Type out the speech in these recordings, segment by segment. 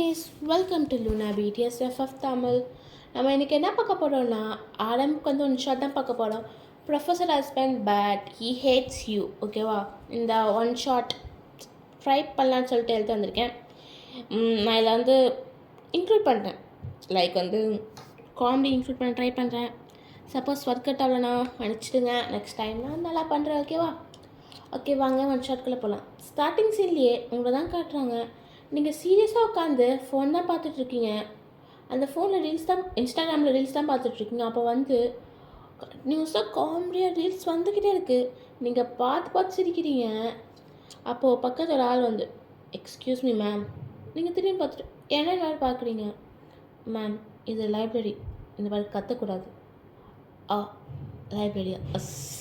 guys, welcome to Luna BTSF of Tamil. நம்ம இன்றைக்கி என்ன பார்க்க போகிறோம்னா ஆரம்புக்கு வந்து ஒன் ஷார்ட் தான் பார்க்க போகிறோம். Professor husband but he hates you. ஓகேவா, இந்த ஒன் ஷார்ட் ட்ரை பண்ணலான்னு சொல்லிட்டு எழுத்து வந்திருக்கேன். நான் இதில் வந்து இன்க்ளூட் பண்ணுறேன், லைக் வந்து காமெடி இன்க்ளூட் பண்ண ட்ரை பண்ணுறேன். சப்போஸ் ஒர்க் அவுட் ஆகலனா மன்னிச்சிடுங்க, நெக்ஸ்ட் டைம் நான் நல்லா பண்ணுறேன். ஓகேவா, ஓகே வாங்க ஒன் ஷார்ட்குள்ளே போகலாம். ஸ்டார்டிங் சீன்லேயே உங்களை தான் காட்டுறாங்க. நீங்கள் சீரியஸாக உட்காந்து ஃபோன் தான் பார்த்துட்ருக்கீங்க. அந்த ஃபோனில் ரீல்ஸ் தான், இன்ஸ்டாகிராமில் ரீல்ஸ் தான் பார்த்துட்ருக்கீங்க. அப்போ வந்து நியூஸாக காமெடியாக ரீல்ஸ் வந்துக்கிட்டே இருக்குது. நீங்கள் பார்த்து சிரிக்கிறீங்க. அப்போது பக்கத்தில் ஒரு ஆள் வந்து, எக்ஸ்கியூஸ் மீ மேம். நீங்கள் திரும்பி பார்த்துட்டு என்ன வேறு பார்க்குறீங்க? மேம், இது லைப்ரரி, இந்த மாதிரி கற்றக்கூடாது. லைப்ரரியா,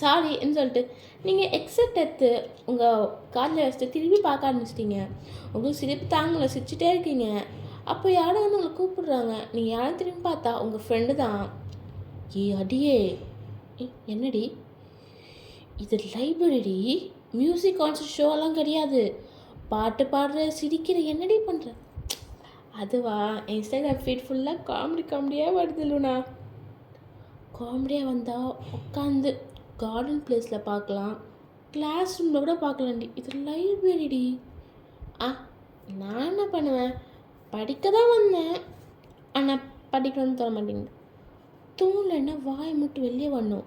சாரின்னு சொல்லிட்டு நீங்கள் எக்ஸப்ட் எடுத்து உங்கள் காதில் வச்சுட்டு திரும்பி பார்க்க ஆரம்பிச்சிட்டிங்க. உங்களுக்கு சிரிப்பு தாங்கலை, சிரிச்சுட்டே இருக்கீங்க. அப்போ யாரும் வந்து உங்களை கூப்பிடுறாங்க. நீங்கள் யாரும் திரும்பி பார்த்தா உங்கள் ஃப்ரெண்டு தான். அடியே, என்னடி இது லைப்ரரி, மியூசிக் கான்சர்ட் ஷோலாம் கிடையாது, பாட்டு பாடுற சிரிக்கிற, என்னடி பண்ணுற? அதுவா, இன்ஸ்டாகிராம் ஃபீட் ஃபுல்லாக காமெடியாக வருது இல்லைண்ணா. காமெடியாக வந்தால் உட்காந்து கார்டன் பிளேஸில் பார்க்கலாம், கிளாஸ் ரூமில் கூட பார்க்கலாண்டி. இது லைப்ரரிடி. நான் என்ன பண்ணுவேன், படிக்க தான் வந்தேன், ஆனால் படிக்கணும்னு தர மாட்டேங்குது. தூங்கலைன்னா வாயை மட்டும் வெளியே வரணும்.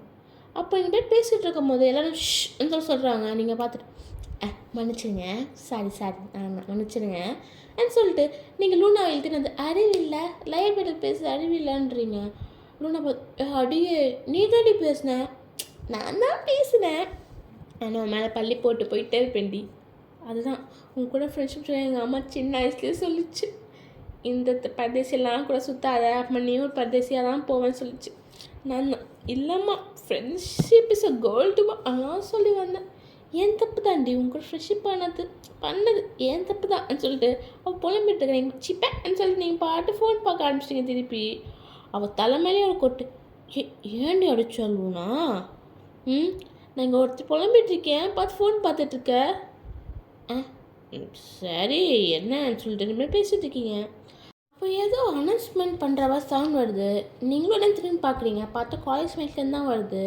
அப்போ இங்கே போய் பேசிகிட்டு இருக்கும் போது எல்லோரும் ஷ்ன்னு சொல்கிறாங்க. நீங்கள் பார்த்துட்டு மன்னிச்சிடுங்க, சாரி மன்னிச்சிடுங்க அப்படின்னு சொல்லிட்டு நீங்கள் லூனா எழுதினது அறிவில்லை, லைப்ரரியில் பேச அறிவில்லைன்றீங்க. லூனா பார்த்து, அடியே நீ தாண்டி பேசினேன், நான் தான் பேசினேன், நான் மேலே பள்ளி போட்டு போயிட்டே இருப்பேன்டி. அதுதான் உங்க கூட ஃப்ரெண்ட்ஷிப் எங்கள் அம்மா சின்ன வயசுலேயே சொல்லிச்சு. இந்த பரதேசியெல்லாம் கூட சுற்றாத, அப்புறம் நீ ஒரு பரதேசியாக தான் போவேன்னு சொல்லிச்சு. நான் இல்லைம்மா, ஃப்ரெண்ட்ஷிப் இஸ் அ கோல்டுமா அதான் சொல்லி வந்தேன். ஏன் தப்பு தாண்டி உங்க கூட ஃப்ரெண்ட்ஷிப் பண்ணது ஏன் தப்பு தான் சொல்லிட்டு அவள் புலம்பிட்டு இருக்கிறேன். சிப்பேன்னு சொல்லிட்டு நீங்கள் பாட்டு ஃபோன் பார்க்க ஆரம்பிச்சிட்டிங்க. திருப்பி அவள் தலைமையிலே ஒரு கொட்டு. ஏண்டி அடிச்சாலும்னா நான் இங்கே ஒருத்தர் புலம்பிகிட்ருக்கேன், பார்த்து ஃபோன் பார்த்துட்ருக்க. சரி என்னன்னு சொல்லிட்டு இனிமேல் பேசிகிட்டு இருக்கீங்க. அப்போ ஏதோ அனௌன்ஸ்மெண்ட் பண்ணுறவா சவுண்ட் வருது. நீங்களும் என்ன திரும்பி பார்க்குறீங்க, பார்த்தா காலேஜ் மேட்லேருந்து தான் வருது.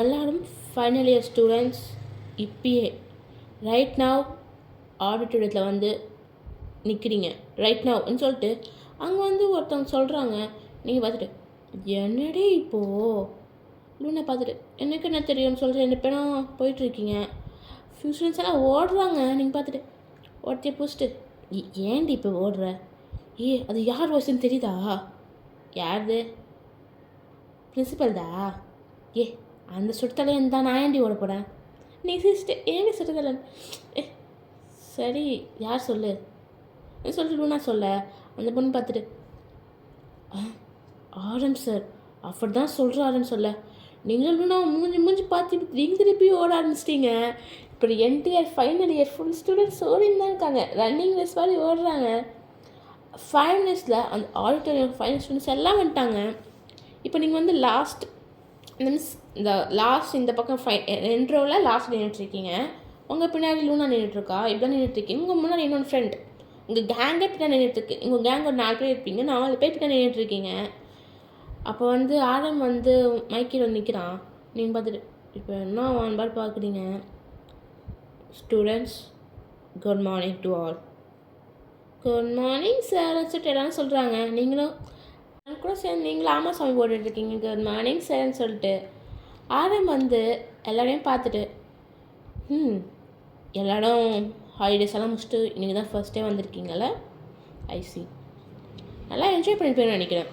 எல்லோரும் ஃபைனல் இயர் ஸ்டூடெண்ட்ஸ் இப்பயே ரைட் நவ் ஆடிட்டோரியத்தில் வந்து நிற்கிறீங்க. ரைட் நவ்ன்னு சொல்லிட்டு அங்கே வந்து ஒருத்தவங்க சொல்கிறாங்க. நீங்கள் பார்த்துட்டு என்னடி இப்போது லூனை பார்த்துட்டு எனக்கு என்ன தெரியும்னு சொல்லிட்டு 2 பேரும் போயிட்டுருக்கீங்க. ஃபியூஷன்ஸ் எல்லாம் ஓடுறாங்க. நீங்கள் பார்த்துட்டு ஒருத்தைய பூச்சிட்டு ஏன்டி இப்போ ஓடுற? அது யார் வாய்ஸ்ன்னு தெரியுதா? யாருது? பிரின்சிபல்தா? அந்த சுட்டத்தலையன் தான் நான் ஏண்டி ஓட போகிறேன்? நீ சிஸ்டர் ஏண்டி சுட்டத்தலைன்? சரி யார் சொல்லு சொல்லிட்டு லூனா சொல்ல. அந்த பொண்ணு பார்த்துட்டு ஆரம் சார் அப்படி தான் சொல்கிறாருன்னு சொல்ல. நீங்களும் லூனா மூஞ்சி பார்த்து நீங்கள் திருப்பி ஓட ஆரம்பிச்சிட்டிங்க. இப்படி entire final year full students ஓடின்னு தான் இருக்காங்க. ரன்னிங் ரேஸ் மாதிரி ஓடுறாங்க. 5 மினிட்ஸில் அந்த ஆடிட்டோரியம் ஃபைனல் ஸ்டூடெண்ட்ஸ் எல்லாம் வந்துட்டாங்க. இப்போ நீங்கள் வந்து லாஸ்ட் மீன்ஸ் இந்த பக்கம் 2 ரோவில் லாஸ்ட் நின்றுட்டுருக்கீங்க. உங்கள் பின்னாடி லூனா நின்றுட்டுருக்கா. இப்படி தான் நின்றுட்டுருக்கீங்க. உங்கள் முன்னாடி இன்னொன்று ஃப்ரெண்ட், உங்கள் கேங்கே பின்னாடி நின்றுட்டுருக்கு. உங்கள் கேங் ஒரு 4 பேர் இருப்பீங்க, 4 பேர் பின்னாடி நின்றுட்டுருக்கீங்க. அப்போ வந்து ஆரம் வந்து மைக்கில் வந்து நிற்கிறான். நீங்கள் பார்த்துட்டு இப்போ என்ன ஒன் பார் பார்க்குறீங்க. Students good morning to all. Good morning sir சொல்லிட்டு எல்லாரும் சொல்கிறாங்க. நீங்களும் கூட சேர்ந்து நீங்களும் ஆமாம் சாமி போட்டுட்ருக்கீங்க. குட் மார்னிங் சார்ன்னு சொல்லிட்டு ஆரம் வந்து எல்லோரையும் பார்த்துட்டு எல்லாரும் ஹாலிடேஸ் எல்லாம் முடிச்சுட்டு இன்றைக்கி தான் ஃபர்ஸ்ட் டே வந்திருக்கீங்கள, ஐசி நல்லா என்ஜாய் பண்ணிப்பேன்னு நினைக்கிறேன்.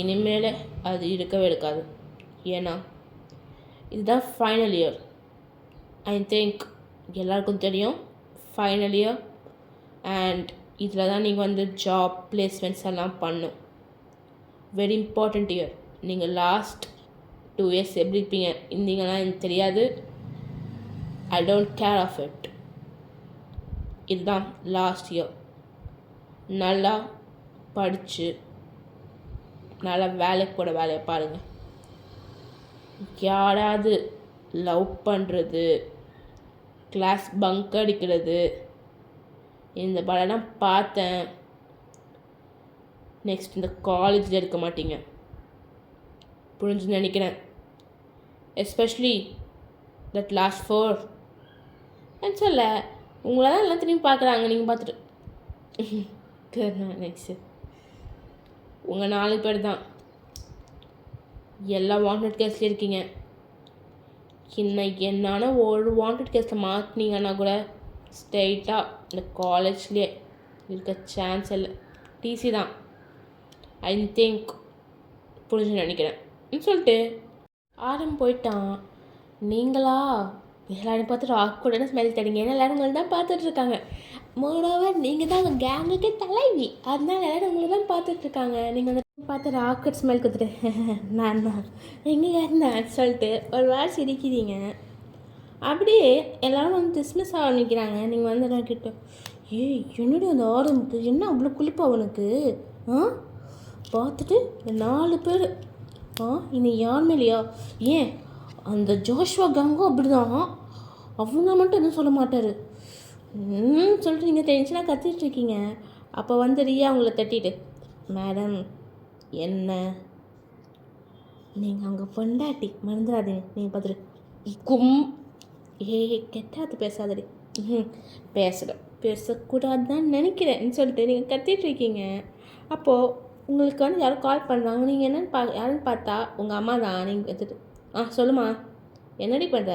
இனிமேல் அது இருக்கவே இருக்காது. ஏன்னா இதுதான் ஃபைனல் இயர். ஐ திங்க் எல்லாருக்கும் தெரியும் ஃபைனல் இயர். அண்ட் இதில் தான் நீங்கள் வந்து ஜாப் பிளேஸ்மெண்ட்ஸ் எல்லாம் பண்ணும். Very important year. நீங்கள் லாஸ்ட் 2 இயர்ஸ் எப்படி இருந்தீங்கன்னா எனக்கு தெரியாது. I don't care of it. இதுதான் லாஸ்ட் இயர். நல்லா படித்து நல்லா வேலைக்கு போட வேலையை பாருங்கள். யாராவது லவ் பண்ணுறது, கிளாஸ் பங்க் அடிக்கிறது, இந்த படம்லாம் பார்த்தேன், நெக்ஸ்ட் இந்த காலேஜில் இருக்க மாட்டீங்க. புரிஞ்சுன்னு நினைக்கிறேன். எஸ்பெஷலி தட் லாஸ்ட் 4 சொல்ல உங்களை தான் எல்லாம் திரும்பி பார்க்குறாங்க. நீங்கள் பார்த்துட்டு நெக்ஸ்ட்டு உங்கள் 4 பேர் தான் எல்லா வாண்டட் கேஸ்லேயும் இருக்கீங்க. என்னான ஒரு வாண்டட் கேஸில் மாற்றினீங்கன்னா கூட ஸ்ட்ரெயிட்டாக இந்த காலேஜ்லேயே இருக்க சான்ஸ் இல்லை. டிசி தான் ஐ திங்க். புரிஞ்சுன்னு நினைக்கிறேன் சொல்லிட்டு போயிட்டான். நீங்களா எல்லாரும் பார்த்துட்டு ஆக்கூடனே ஸ்மெல் தடிங்க. ஏன்னா எல்லோரும் உங்களை தான் பார்த்துட்ருக்காங்க. மோரோவர் நீங்கள் தான் உங்கள் கேங்குக்கே தலைவி. அதனால எல்லோரும் உங்களை தான் பார்த்துட்ருக்காங்க. நீங்கள் அந்த பார்த்து ராக்கெட் ஸ்மெல் கொடுத்துட்டு நான் தான் எங்கே இருந்தேன் சொல்லிட்டு ஒரு வாரம் சிரிக்கிறீங்க. அப்படியே எல்லோரும் வந்து டிஸ்மிஸ் ஆக நிற்கிறாங்க. நீங்கள் வந்து எல்லாம் கிட்ட என்னடி அந்த ஆரம்புக்கு என்ன அவ்வளோ குளிப்பா அவனுக்கு பார்த்துட்டு 4 பேர் இன்னும் யாருமே இல்லையா? ஏன் அந்த ஜோஷ்வா கேங்கும் அப்படி தான். அவங்க மட்டும் எதுவும் சொல்ல மாட்டார் சொல்லிட்டு நீங்கள் டென்ஷனாக கத்திட்டுருக்கீங்க. அப்போ வந்து ரியா அவங்கள தட்டிட்டு, மேடம் என்ன நீங்கள் அவங்க பொண்டாட்டி மறந்துடாதீங்க. நீங்கள் பார்த்துட்டு கெட்டாது பேசாதடி. பேசக்கூடாதுன்னு நினைக்கிறேன்னு சொல்லிட்டு நீங்கள் கத்திட்டுருக்கீங்க. அப்போது உங்களுக்கு வந்து யாரும் கால் பண்ணுறாங்க. நீங்கள் என்னென்னு யாருன்னு பார்த்தா உங்கள் அம்மா தான். நீங்கள் எடுத்துட்டு சொல்லுமா என்னடி பண்ணுற?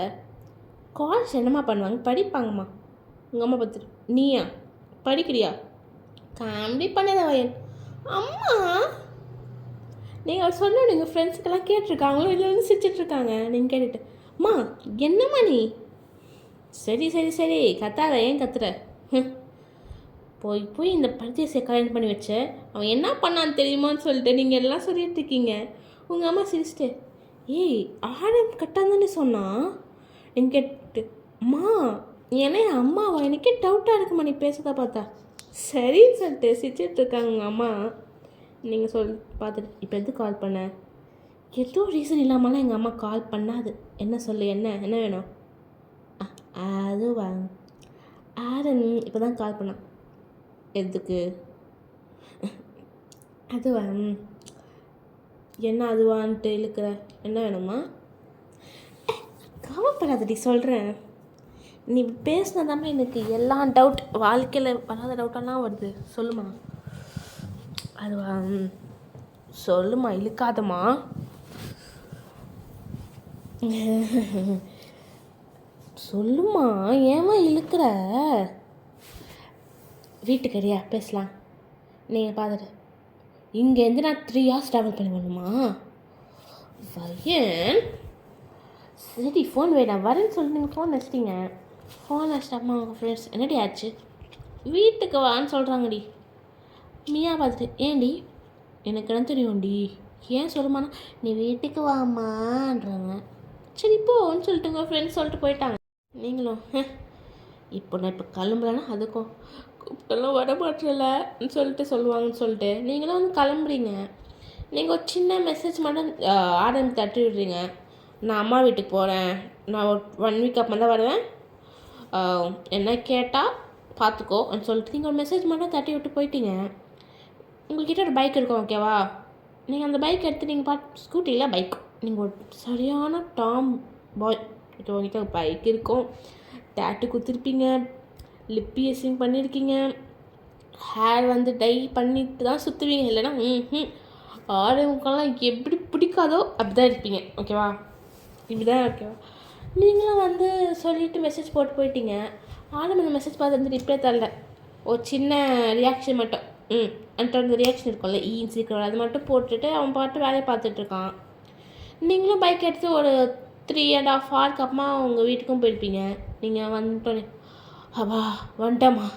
கால்ஸ் என்னம்மா பண்ணுவாங்க? படிப்பாங்கம்மா. உங்கள் அம்மா பார்த்துட்டு நீயா படிக்கிறியா? காமெடி பண்ணத வயன் அம்மா. நீங்கள் சொன்ன நீங்கள் ஃப்ரெண்ட்ஸுக்கெல்லாம் கேட்டிருக்காங்களோ இதில் வந்து சிரிச்சிட்ருக்காங்க. நீங்கள் கேட்டுட்டு அம்மா என்னம்மா நீ சரி சரி சரி கத்தாத, ஏன் கத்துற? போய் இந்த பரதேசியை கல்யாணம் பண்ணி வச்ச அவன் என்ன பண்ணான்னு தெரியுமான்னு சொல்லிட்டு நீங்கள் எல்லாம் சொல்லிட்டு இருக்கீங்க. உங்கள் அம்மா சிரிச்சிட்டு ஆடம் கட்டாந்தானே சொன்னான். நீங்கள் கேட்டு அம்மா ஏன்னா என் அம்மாவா எனக்கே டவுட்டாக இருக்குமா நீ பேசுறதா பார்த்தா. சரின்னு சொல்லிட்டு சிரிச்சிட்டு இருக்காங்க உங்கள் அம்மா. நீங்கள் பார்த்துட்டு இப்போ எதுக்கு கால் பண்ண? ஏதோ ரீசன் இல்லாமலாம் எங்கள் அம்மா கால் பண்ணாது. என்ன சொல்லு, என்ன வேணும்? அதுவா ஆடன் இப்போ தான் கால் பண்ணான். எதுக்கு? அதுவா என்ன அதுவான்ட்டு இழுக்கிற? என்ன வேணுமா? கவலைப்படாதடி சொல்கிறேன். நீ பேசினதாமே எனக்கு எல்லா டவுட் வாழ்க்கையில் வராத டவுட்டெல்லாம் வருது. சொல்லுமா. அதுவா சொல்லுமா, இழுக்காதம்மா. சொல்லுமா, ஏமா இழுக்கிற? வீட்டுக்கு ரெடியா பேசலாம். நீங்கள் பார்த்துட்டு இங்கேருந்து நான் 3 hours ட்ராவல் பண்ணி வரணுமா? வயன் சரி ஃபோன் வேணாம் வரேன்னு சொல்லிட்டு நீங்கள் ஃபோன் வச்சிட்டிங்க. ஃபோன் வச்சிட்டாமா உங்கள் ஃப்ரெண்ட்ஸ் என்னடி ஆச்சு? வீட்டுக்கு வான்னு சொல்கிறாங்கடி. மியா பார்த்துட்டு ஏன்டி எனக்கு என்ன தெரியும்டி, ஏன் சொல்லுமாண்ணா நீ வீட்டுக்கு வாமான்றாங்க. சரி போன்னு சொல்லிட்டு உங்கள் ஃப்ரெண்ட்ஸ் சொல்லிட்டு போயிட்டாங்க. நீங்களும் இப்போ நான் இப்போ கிளம்புறேன்னா அதுக்கும் கூப்பிட்டெல்லாம் வர மாட்டேலன்னு சொல்லிட்டு சொல்லுவாங்கன்னு சொல்லிட்டு நீங்களும் வந்து கிளம்புறீங்க. நீங்கள் ஒரு சின்ன மெசேஜ் மட்டும் ஆர்டர் தட்டி விடுறீங்க. நான் அம்மா வீட்டுக்கு போகிறேன், நான் ஒரு 1 week அப்புறம் தான் வருவேன், என்ன கேட்டால் பார்த்துக்கோன்னு சொல்லிட்டு நீங்கள் ஒரு மெசேஜ் மட்டும் தட்டி விட்டு போயிட்டீங்க. உங்கள்கிட்ட ஒரு பைக் இருக்கும் ஓகேவா? நீங்கள் அந்த பைக் எடுத்து நீங்கள் ஸ்கூட்டியில் பைக் நீங்கள் ஒரு சரியான டாம் பாய். இப்போ உங்கள்கிட்ட ஒரு பைக் இருக்கும், டேட்டு கொடுத்துருப்பீங்க, லிப் பியர்சிங் பண்ணியிருக்கீங்க, ஹேர் வந்து டை பண்ணிட்டு தான் சுற்றுவீங்க. இல்லைன்னா ஆளுங்களுக்கெல்லாம் எப்படி பிடிக்காதோ அப்படி தான் இருப்பீங்க ஓகேவா? இப்படி தான் ஓகேவா? நீங்களும் வந்து சொல்லிவிட்டு மெசேஜ் போட்டு போயிட்டீங்க. ஆளும் அந்த மெசேஜ் பார்த்து வந்து ரிப்ளை தரல. ஒரு சின்ன ரியாக்ஷன் மட்டும் அந்த ரியாக்ஷன் இருக்கும்ல சீக்கிரம் அது மட்டும் போட்டுட்டு அவன் பாட்டு வேலையை பார்த்துட்ருக்கான். நீங்களும் பைக் எடுத்து ஒரு 3.5 hours அப்புறமா உங்கள் வீட்டுக்கும் போயிருப்பீங்க. நீங்கள் வந்துட்டோன்னே அப்பா வந்துட்டம்மா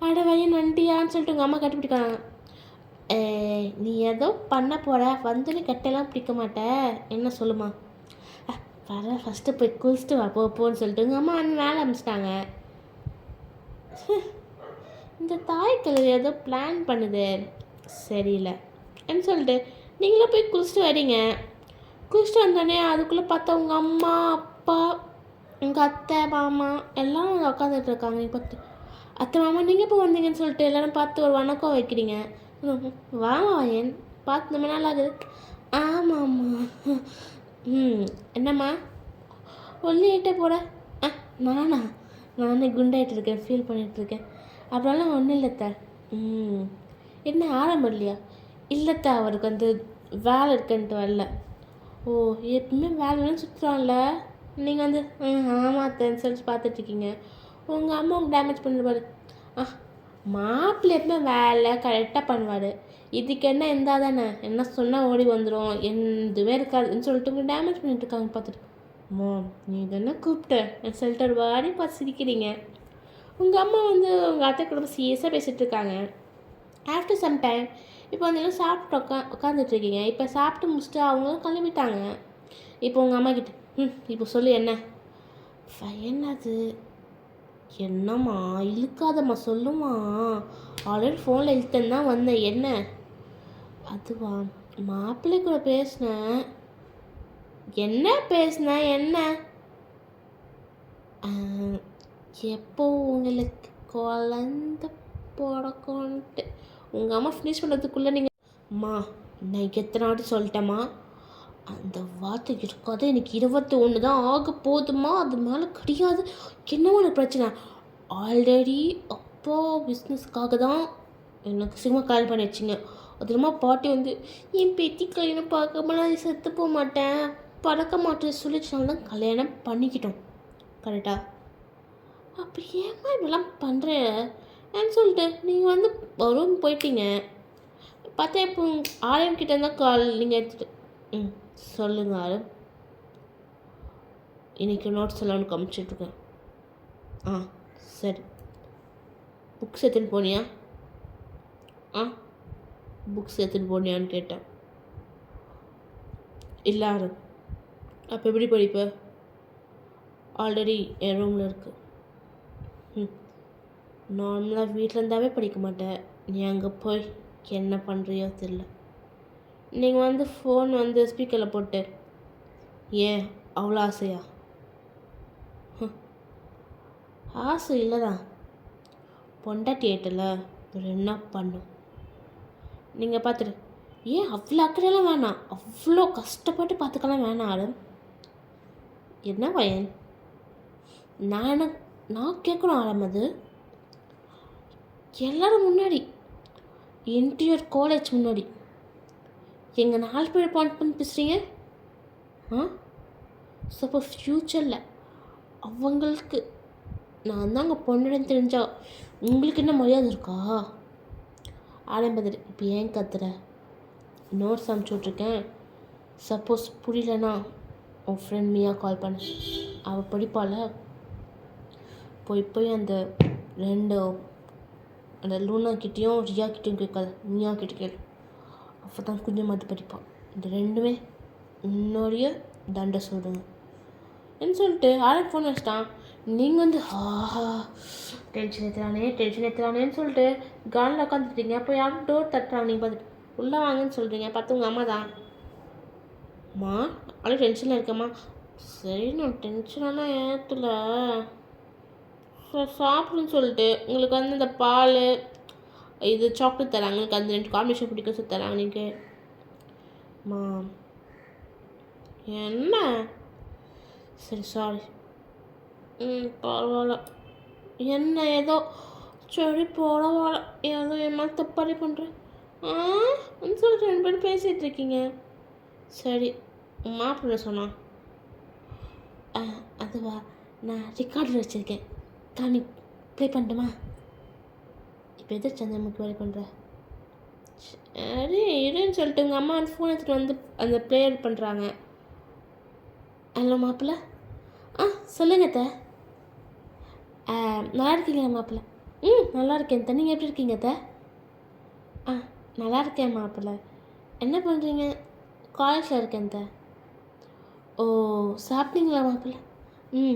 அட வயன் வந்துட்டியான்னு சொல்லிட்டு உங்கள் அம்மா கட்டிப்பிடிக்காங்க. நீ ஏதோ பண்ண போகிற வந்துன்னு கட்டெல்லாம் பிடிக்க மாட்டேன் என்ன சொல்லுமா? வர ஃபஸ்ட்டு போய் குளிச்சுட்டு வா போன்னு சொல்லிட்டு உங்கள் அம்மா வந்து வேலை ஆரம்பிச்சிட்டாங்க. இந்த தாய்க்கிழமை ஏதோ பிளான் பண்ணுது சரியில்லை என்ன சொல்லிட்டு நீங்களும் போய் குளிச்சுட்டு வரீங்க. குளிச்சுட்டு வந்தோடனே அதுக்குள்ளே பார்த்தா உங்கள் அம்மா அப்பா உங்கள் அத்தை மாமா எல்லாம் உட்காந்துட்டு இருக்காங்க. நீங்கள் பார்த்து அத்தை மாமா நீங்கள் இப்போ வந்தீங்கன்னு சொல்லிட்டு எல்லோரும் பார்த்து ஒரு வணக்கம் வைக்கிறீங்க. வாமா வாயன், பார்த்து ரொம்ப நாள் ஆகுது. ஆமாம்மா. என்னம்மா ஒல்லியாயிட்டே போட? ஆ நானா? நானே குண்டாயிட்டு இருக்கேன், ஃபீல் பண்ணிகிட்ருக்கேன். அப்படிலாம் ஒன்றும் இல்லைத்த. என்ன ஆரம்பம் இல்லையா? இல்லைத்த, அவருக்கு வந்து வேலை இருக்குன்ட்டு வரல. ஓ, எப்பவுமே வேலைன்னு சுற்றுறான்ல. நீங்கள் வந்து ஆமாத்தன்னு சொல்லிட்டு பார்த்துட்ருக்கீங்க. உங்கள் அம்மா உங்களுக்கு டேமேஜ் பண்ணிடுவார். மாப்பிள்ளை எப்பவுமே வேலை கரெக்டாக பண்ணுவார். இதுக்கு என்ன இருந்தால் தானே, என்ன சொன்னால் ஓடி வந்துடும், எதுவே இருக்காதுன்னு சொல்லிட்டு உங்கள் டேமேஜ் பண்ணிட்டு இருக்காங்க பார்த்துட்டு. அம்மா நீ தானே கூப்பிட்டேன் சொல்லிட்டு ஒரு வாடி பார்த்து சிரிக்கிறீங்க. உங்கள் அம்மா வந்து உங்கள் அத்தை கூட சீரியஸாக பேசிகிட்டு இருக்காங்க. ஆஃப்டர் சம் டைம் இப்போ வந்து எல்லாம் சாப்பிட்டு உட்காந்துட்ருக்கீங்க. இப்போ சாப்பிட்டு முடிச்சுட்டு அவங்களும் கிளம்பிட்டாங்க. இப்போ உங்கள் அம்மா கிட்ட இப்போ சொல்லு என்ன என்னது? என்னம்மா இழுக்காதம்மா, சொல்லுமா. ஆல்ரெடி ஃபோனில் இழுத்தன்னு தான் வந்தேன். என்ன? அதுவா, மாப்பிள்ளை கூட பேசினேன். என்ன பேசினேன்? என்ன? எப்போ உங்களுக்கு குழந்த பிறக்கும்ன்ட்டு உங்கள் அம்மா ஃபினிஷ் பண்ணுறதுக்குள்ளே நீங்கள் அம்மா நான் எத்தனை வாட்டி சொல்லிட்டேம்மா, அந்த வார்த்தை இருக்காது. எனக்கு 21 தான் ஆக போதுமா, அது மேலே கிடையாது. என்னவோ எனக்கு பிரச்சனை. ஆல்ரெடி அப்பா பிஸ்னஸ்க்காக தான் எனக்கு சினிமா கால் பண்ணி வச்சிங்க. அதுமா பாட்டி வந்து என் பேத்தி கல்யாணம் பார்க்காம நான் செத்து போக மாட்டேன், பறக்க மாட்டேன் சொல்லிச்சுனால தான் கல்யாணம் பண்ணிக்கிட்டோம். கரெக்டாக? அப்போ ஏமா இப்படிலாம் பண்ணுறேன்னு சொல்லிட்டு நீங்கள் வந்து ரூம் போயிட்டீங்க. பார்த்தா இப்போ ஆலயம் கிட்டே இருந்தால் கால் நீங்கள் எடுத்துகிட்டு சொல்லுங்கள் ஆலம். இன்றைக்கி நோட்ஸ் எல்லாம் ஒன்று காமிச்சிட்ருக்கேன். சரி. புக்ஸ் எடுத்துன்னு போனியா? புக்ஸ் எடுத்துன்னு போனியான்னு கேட்டேன். இல்லை ஆரம். அப்போ எப்படி படிப்ப? ஆல்ரெடி என் ரூமில் இருக்குது. நார்மலாக வீட்டில் இருந்தாவே படிக்க மாட்டேன். நீ அங்கே போய் என்ன பண்ணுறியோ தெரியல. நீங்கள் வந்து ஃபோன் வந்து ஸ்பீக்கரில் போட்டு ஏன் அவ்வளோ ஆசையா? ஆசை இல்லை தான், பொண்டாட்டி ஏட்டல ஒரு என்ன பண்ணும் நீங்கள் பார்த்துட்டு. ஏன் அவ்வளோ அக்கறையெல்லாம் வேணாம், அவ்வளோ கஷ்டப்பட்டு பார்த்துக்கலாம் வேணாம் ஆடம். என்ன பையன்? நான் கேட்கணும் ஆரம். அது எல்லோரும் முன்னாடி, என்டிஆர் காலேஜ் முன்னாடி எங்கள் 4 பேர் பாயிண்ட் பண்ணி பேசுகிறீங்க. இப்போ ஃப்யூச்சரில் அவங்களுக்கு நான் தாங்க பொண்ணுடன் தெரிஞ்சா உங்களுக்கு என்ன மரியாதை இருக்கா? ஆரம்பத்தில் இப்போ ஏன் கத்துற? நோட்ஸ் அனுப்பிச்சி விட்ருக்கேன். சப்போஸ் புரியலன்னா உன் ஃப்ரெண்ட் மியா கால் பண்ண, அவள் படிப்பாள். போய் அந்த 2 அந்த லூனா கிட்டேயும் ரியா கிட்டேயும் கேட்காது, மியா கிட்டே கேளு. அப்போ தான் கொஞ்சமாவது படிப்பான். இந்த 2மே முன்னாடியே தண்டை சொல்லுங்க என்ன சொல்லிட்டு ஆளுக்கு ஃபோன் வச்சிட்டான். நீங்கள் வந்து டென்ஷன் ஏற்றுறானேன்னு சொல்லிட்டு காலில் உட்காந்துட்டீங்க. அப்போ யாரும் டோர் தட்டுறாங்க. நீங்கள் பார்த்துட்டு உள்ளே வாங்கன்னு சொல்கிறீங்க. பார்த்து உங்கள் அம்மா தான். அம்மா அவ்வளோ டென்ஷனில் இருக்கம்மா. சரி நான் டென்ஷனாலாம் ஏற்றல, சாப்பிடுன்னு சொல்லிட்டு உங்களுக்கு வந்து இந்த பால் இது சாக்லேட் தராங்க. உங்களுக்கு அந்த 2 காம்பினேஷன் பிடிக்கும் சொல்லி தராங்க. நீங்கள் மா என்ன? சரி சாரி. பரவாயில்ல. என்ன ஏதோ சரி பரவாயில்ல, ஏதோ என் மேலே தப்பாரி பண்ணுறேன் சொல்லிட்டு 2 பேரும் பேசிகிட்டு இருக்கீங்க. சரி மாப்பிள்ளை சொன்னான். அதுவா, நான் ரெக்கார்டர் வச்சுருக்கேன், காமி ப்ளே பண்ணட்டுமா? இப்போ எது சந்திரமுக்கு வேலை பண்ணுற? சரி இருன்னு சொல்லிட்டு உங்கள் அம்மா வந்து ஃபோன் எடுத்துகிட்டு வந்து அந்த ப்ளேயர் பண்ணுறாங்க. ஹலோ மாப்பிள்ளை. சொல்லுங்க அத்தை. நல்லா இருக்கீங்களா மாப்பிள்ளை? நல்லா இருக்கேன் அத்தை. நீங்கள் எப்படி இருக்கீங்க அத்தை? நல்லா இருக்கேன் மாப்பிள்ளை. என்ன பண்ணுறீங்க? காலேஜில் இருக்கேன் அத்தை. ஓ சாப்பிட்டீங்களா மாப்பிள்ளை?